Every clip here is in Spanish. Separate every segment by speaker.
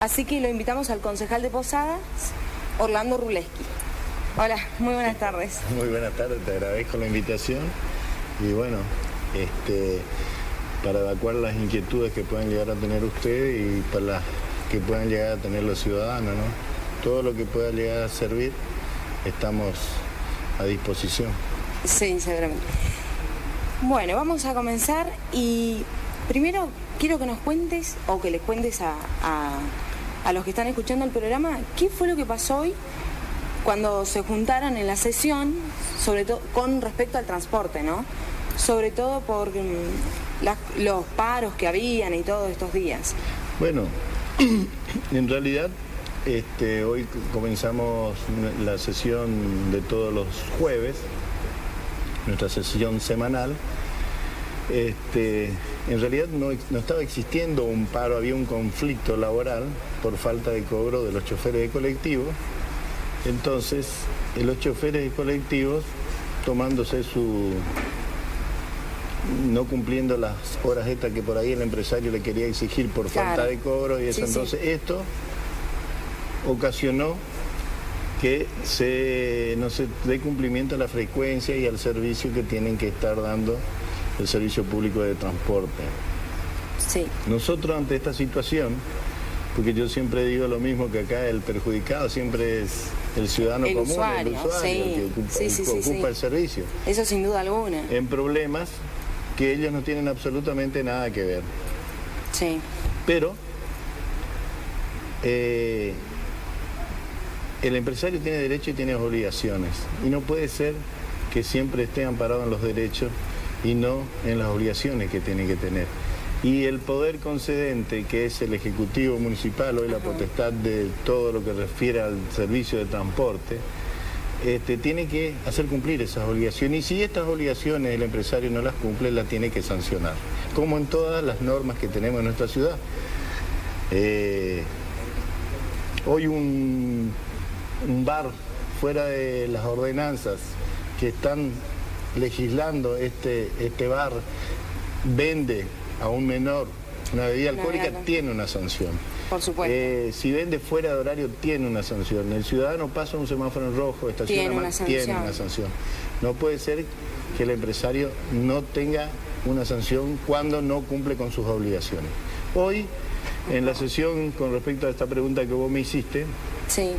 Speaker 1: Así que lo invitamos al concejal de Posadas, Orlando Ruleski. Hola, muy buenas tardes.
Speaker 2: Muy buenas tardes, te agradezco la invitación y bueno, para evacuar las inquietudes que puedan llegar a tener ustedes y para las que puedan llegar a tener los ciudadanos, ¿no? Todo lo que pueda llegar a servir, estamos a disposición.
Speaker 1: Sí, seguramente. Bueno, vamos a comenzar y primero quiero que nos cuentes, o que les cuentes a los que están escuchando el programa, ¿qué fue lo que pasó hoy cuando se juntaron en la sesión, sobre todo con respecto al transporte, ¿no? Sobre todo por los paros que habían y todos estos días.
Speaker 2: Bueno, en realidad hoy comenzamos la sesión de todos los jueves, nuestra sesión semanal. En realidad no estaba existiendo un paro, había un conflicto laboral por falta de cobro de los choferes de colectivos. Entonces, los choferes de colectivos, tomándose no cumpliendo las horas estas que por ahí el empresario le quería exigir por falta de cobro y eso, sí, entonces sí. Esto ocasionó que no se dé cumplimiento a la frecuencia y al servicio que tienen que estar dando el servicio público de transporte.
Speaker 1: Sí.
Speaker 2: Nosotros ante esta situación, porque yo siempre digo lo mismo, que acá el perjudicado siempre es el ciudadano común,
Speaker 1: usuario,
Speaker 2: el usuario,
Speaker 1: sí.
Speaker 2: el que ocupa el servicio.
Speaker 1: Eso sin duda alguna.
Speaker 2: En problemas que ellos no tienen absolutamente nada que ver.
Speaker 1: Sí.
Speaker 2: Pero el empresario tiene derechos y tiene obligaciones. Y no puede ser que siempre esté amparado en los derechos y no en las obligaciones que tiene que tener. Y el poder concedente, que es el Ejecutivo Municipal, hoy la potestad de todo lo que refiere al servicio de transporte, tiene que hacer cumplir esas obligaciones. Y si estas obligaciones el empresario no las cumple, las tiene que sancionar. Como en todas las normas que tenemos en nuestra ciudad. Hoy un bar fuera de las ordenanzas que están legislando, este bar vende a un menor una bebida alcohólica, tiene una sanción.
Speaker 1: Por supuesto.
Speaker 2: Si vende fuera de horario, tiene una sanción. El ciudadano pasa un semáforo en rojo, estaciona mal, tiene una sanción. No puede ser que el empresario no tenga una sanción cuando no cumple con sus obligaciones. Hoy, en la sesión, con respecto a esta pregunta que vos me hiciste,
Speaker 1: sí.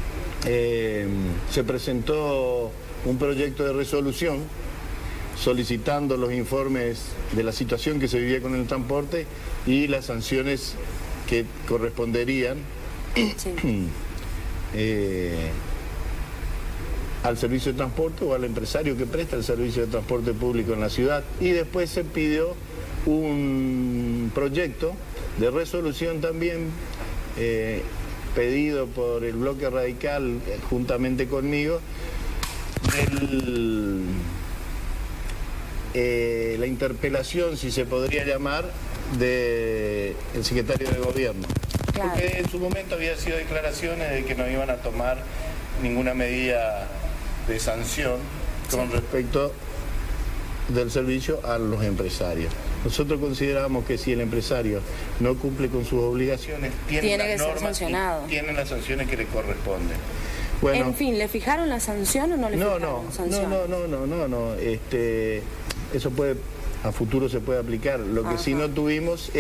Speaker 2: Se presentó un proyecto de resolución solicitando los informes de la situación que se vivía con el transporte y las sanciones que corresponderían sí. Al servicio de transporte o al empresario que presta el servicio de transporte público en la ciudad. Y después se pidió un proyecto de resolución también pedido por el Bloque Radical juntamente conmigo, la interpelación, si se podría llamar, del secretario de Gobierno. Claro. Porque en su momento había sido declaraciones de que no iban a tomar ninguna medida de sanción con respecto del servicio a los empresarios. Nosotros consideramos que si el empresario no cumple con sus obligaciones, tiene que ser sancionado. Tiene las sanciones que le corresponden.
Speaker 1: Bueno, en fin, ¿le fijaron la sanción o no le fijaron sanción?
Speaker 2: No. Eso a futuro se puede aplicar. Lo que sí no tuvimos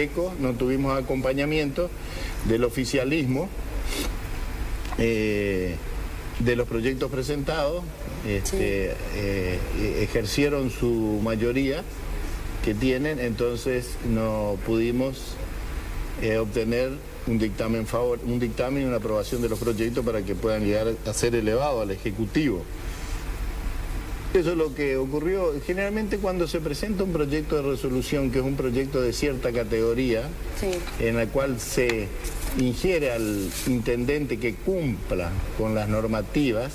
Speaker 2: no tuvimos acompañamiento del oficialismo, de los proyectos presentados, ejercieron su mayoría que tienen, entonces no pudimos obtener un dictamen y una aprobación de los proyectos para que puedan llegar a ser elevados al Ejecutivo. Eso es lo que ocurrió. Generalmente cuando se presenta un proyecto de resolución, que es un proyecto de cierta categoría, en la cual se ingiere al intendente que cumpla con las normativas,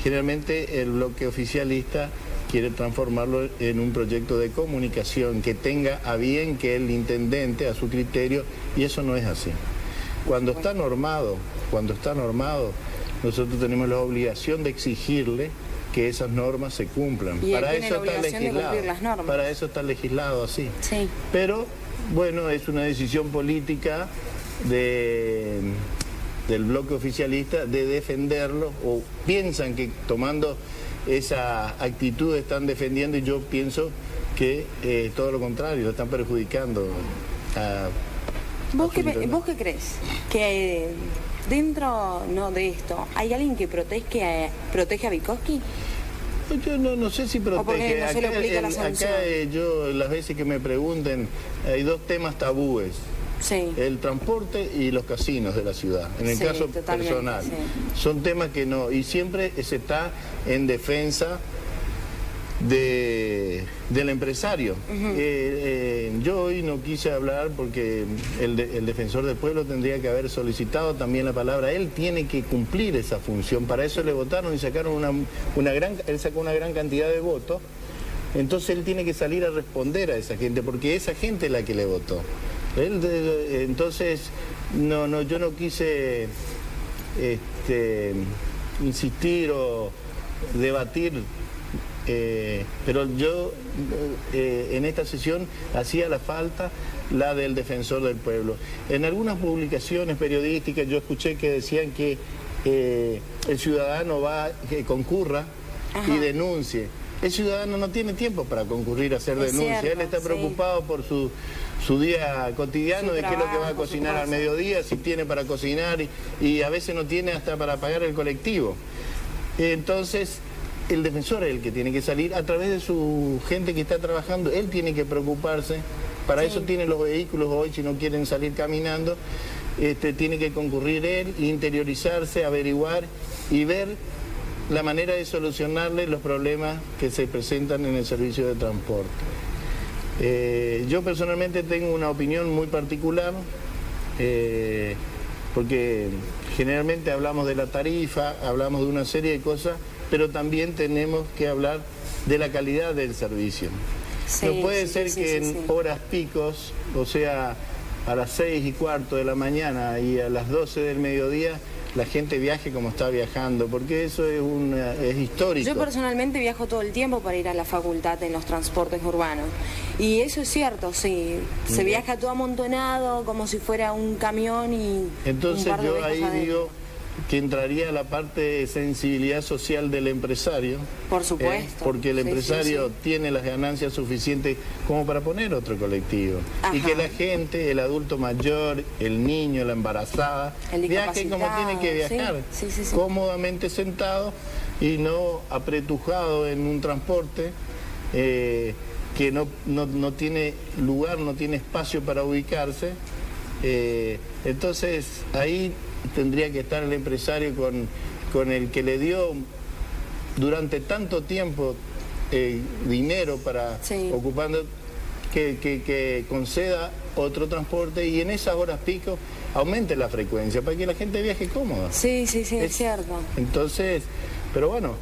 Speaker 2: generalmente el bloque oficialista quiere transformarlo en un proyecto de comunicación que tenga a bien que el intendente, a su criterio, y eso no es así. Cuando está normado, nosotros tenemos la obligación de exigirle que esas normas se cumplan. Para eso está legislado. Para eso está legislado así. Sí. Pero, bueno, es una decisión política de del bloque oficialista de defenderlo, o piensan que tomando esa actitud están defendiendo, y yo pienso que todo lo contrario, lo están perjudicando.
Speaker 1: ¿Vos qué crees? ¿Que dentro de esto hay alguien que protege a Vygotsky?
Speaker 2: Yo no sé si protege.
Speaker 1: No se le aplica la sanción.
Speaker 2: Acá yo, las veces que me pregunten, hay dos temas tabúes.
Speaker 1: Sí.
Speaker 2: El transporte y los casinos de la ciudad, en el caso personal.
Speaker 1: Sí.
Speaker 2: Son temas que no, y siempre se está en defensa del empresario. Yo hoy no quise hablar porque el defensor del pueblo tendría que haber solicitado también la palabra. Él tiene que cumplir esa función, para eso le votaron y sacaron él sacó una gran cantidad de votos. Entonces él tiene que salir a responder a esa gente, porque esa gente es la que le votó. Entonces yo no quise insistir o debatir, pero yo en esta sesión hacía la falta la del defensor del pueblo. En algunas publicaciones periodísticas yo escuché que decían que el ciudadano que concurra y denuncie. El ciudadano no tiene tiempo para concurrir a hacer denuncia. Él está preocupado por su día cotidiano, de qué es lo que va a cocinar al mediodía, si tiene para cocinar, y a veces no tiene hasta para pagar el colectivo. Entonces, el defensor es el que tiene que salir a través de su gente que está trabajando. Él tiene que preocuparse. Para eso tiene los vehículos hoy, si no quieren salir caminando. Tiene que concurrir él, interiorizarse, averiguar y ver la manera de solucionarle los problemas que se presentan en el servicio de transporte. Yo personalmente tengo una opinión muy particular, porque generalmente hablamos de la tarifa, hablamos de una serie de cosas, pero también tenemos que hablar de la calidad del servicio. No puede ser que en horas picos, o sea, a las 6:15 de la mañana y a las 12 del mediodía, la gente viaje como está viajando, porque eso es histórico.
Speaker 1: Yo personalmente viajo todo el tiempo para ir a la facultad en los transportes urbanos. Y eso es cierto, sí. Se viaja todo amontonado, como si fuera un camión y...
Speaker 2: Entonces yo ahí digo que entraría la parte de sensibilidad social del empresario.
Speaker 1: Por supuesto.
Speaker 2: Porque el empresario tiene las ganancias suficientes como para poner otro colectivo. Y que la gente, el adulto mayor, el niño, la embarazada, viaje como tiene que viajar, cómodamente sentado y no apretujado en un transporte que no tiene lugar, no tiene espacio para ubicarse. Entonces ahí tendría que estar el empresario con el que le dio durante tanto tiempo dinero para ocupando, que conceda otro transporte, y en esas horas pico aumente la frecuencia para que la gente viaje cómoda.
Speaker 1: Sí, es cierto.
Speaker 2: Entonces, pero bueno,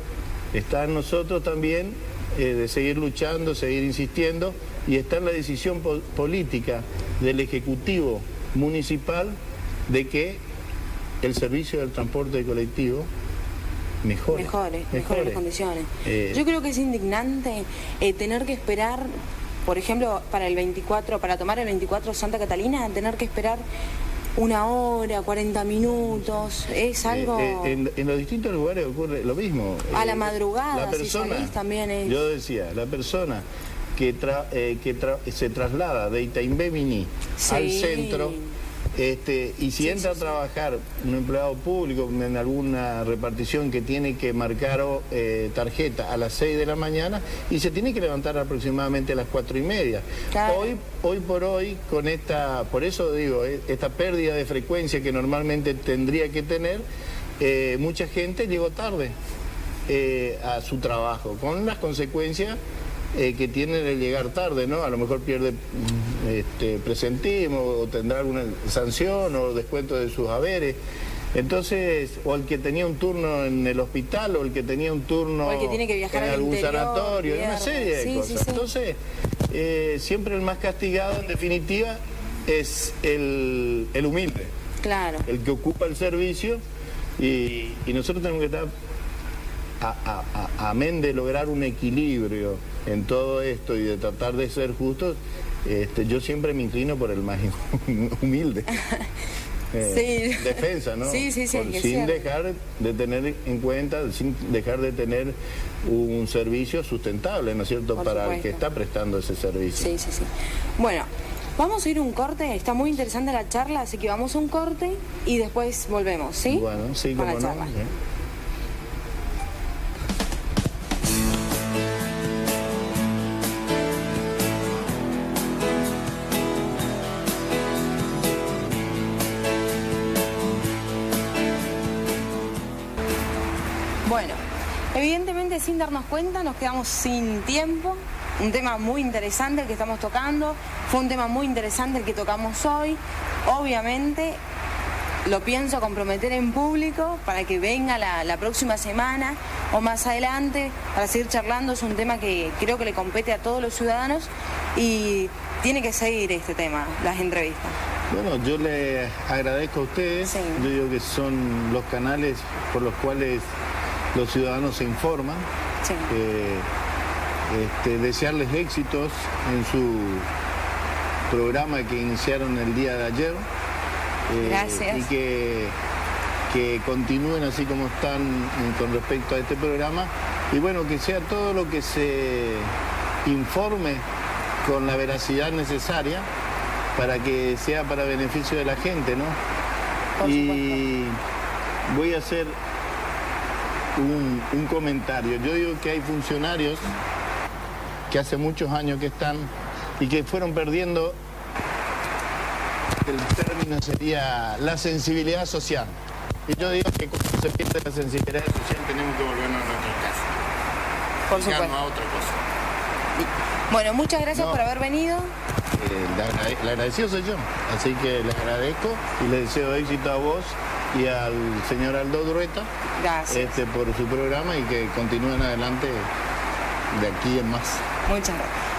Speaker 2: está en nosotros también de seguir luchando, seguir insistiendo, y está en la decisión política del Ejecutivo Municipal de que el servicio del transporte colectivo mejore las
Speaker 1: condiciones. Yo creo que es indignante tener que esperar, por ejemplo, para tomar el 24 Santa Catalina, tener que esperar 1 hora, 40 minutos, es algo...
Speaker 2: En los distintos lugares ocurre lo mismo.
Speaker 1: A la madrugada,
Speaker 2: la persona,
Speaker 1: si salís, también es...
Speaker 2: Yo decía, la persona que se traslada de Itaimbé al centro... y si entra a trabajar un empleado público en alguna repartición que tiene que marcar tarjeta a las 6 de la mañana y se tiene que levantar aproximadamente a las 4:30. Claro. Hoy por hoy, por eso digo, esta pérdida de frecuencia que normalmente tendría que tener, mucha gente llegó tarde a su trabajo, con las consecuencias que tienen el llegar tarde, ¿no? A lo mejor pierde presentismo, o tendrá alguna sanción o descuento de sus haberes. Entonces, o el que tenía un turno en el hospital, o el que tenía un turno
Speaker 1: o el que tiene que viajar
Speaker 2: en algún sanatorio,
Speaker 1: una
Speaker 2: serie de cosas. Entonces, siempre el más castigado, en definitiva, es el humilde.
Speaker 1: Claro.
Speaker 2: El que ocupa el servicio, y nosotros tenemos que estar, amén de lograr un equilibrio en todo esto y de tratar de ser justos, yo siempre me inclino por el más humilde. defensa, ¿no?
Speaker 1: Sí,
Speaker 2: sin
Speaker 1: cierto.
Speaker 2: dejar de tener en cuenta, sin dejar de tener un servicio sustentable, ¿no es cierto?, para el que está prestando ese servicio.
Speaker 1: Sí. Bueno, vamos a ir a un corte, está muy interesante la charla, así que vamos a un corte y después volvemos, ¿sí?
Speaker 2: Bueno, sí,
Speaker 1: con
Speaker 2: cómo
Speaker 1: la
Speaker 2: no.
Speaker 1: charla. Bueno, evidentemente sin darnos cuenta nos quedamos sin tiempo. Un tema muy interesante el que estamos tocando, fue un tema muy interesante el que tocamos hoy. Obviamente lo pienso comprometer en público para que venga la próxima semana o más adelante para seguir charlando. Es un tema que creo que le compete a todos los ciudadanos y tiene que seguir este tema, las entrevistas.
Speaker 2: Bueno, yo le agradezco a ustedes.
Speaker 1: Sí.
Speaker 2: Yo digo que son los canales por los cuales los ciudadanos se informan.
Speaker 1: Sí.
Speaker 2: Desearles éxitos en su programa que iniciaron el día de ayer.
Speaker 1: Gracias.
Speaker 2: Y que continúen así como están con respecto a este programa. Y bueno, que sea todo lo que se informe con la veracidad necesaria para que sea para beneficio de la gente, ¿no?
Speaker 1: Por
Speaker 2: y voy a hacer un comentario. Yo digo que hay funcionarios que hace muchos años que están y que fueron perdiendo, el término sería la sensibilidad social. Y yo digo que cuando se pierde la sensibilidad social tenemos que volvernos a nuestras casas.
Speaker 1: Por supuesto.
Speaker 2: A otra cosa.
Speaker 1: Bueno, muchas gracias por haber venido.
Speaker 2: El agradecido soy yo, así que les agradezco y les deseo éxito a vos y al señor Aldo Drueta.
Speaker 1: Gracias.
Speaker 2: Por su programa y que continúen adelante de aquí en más.
Speaker 1: Muchas gracias.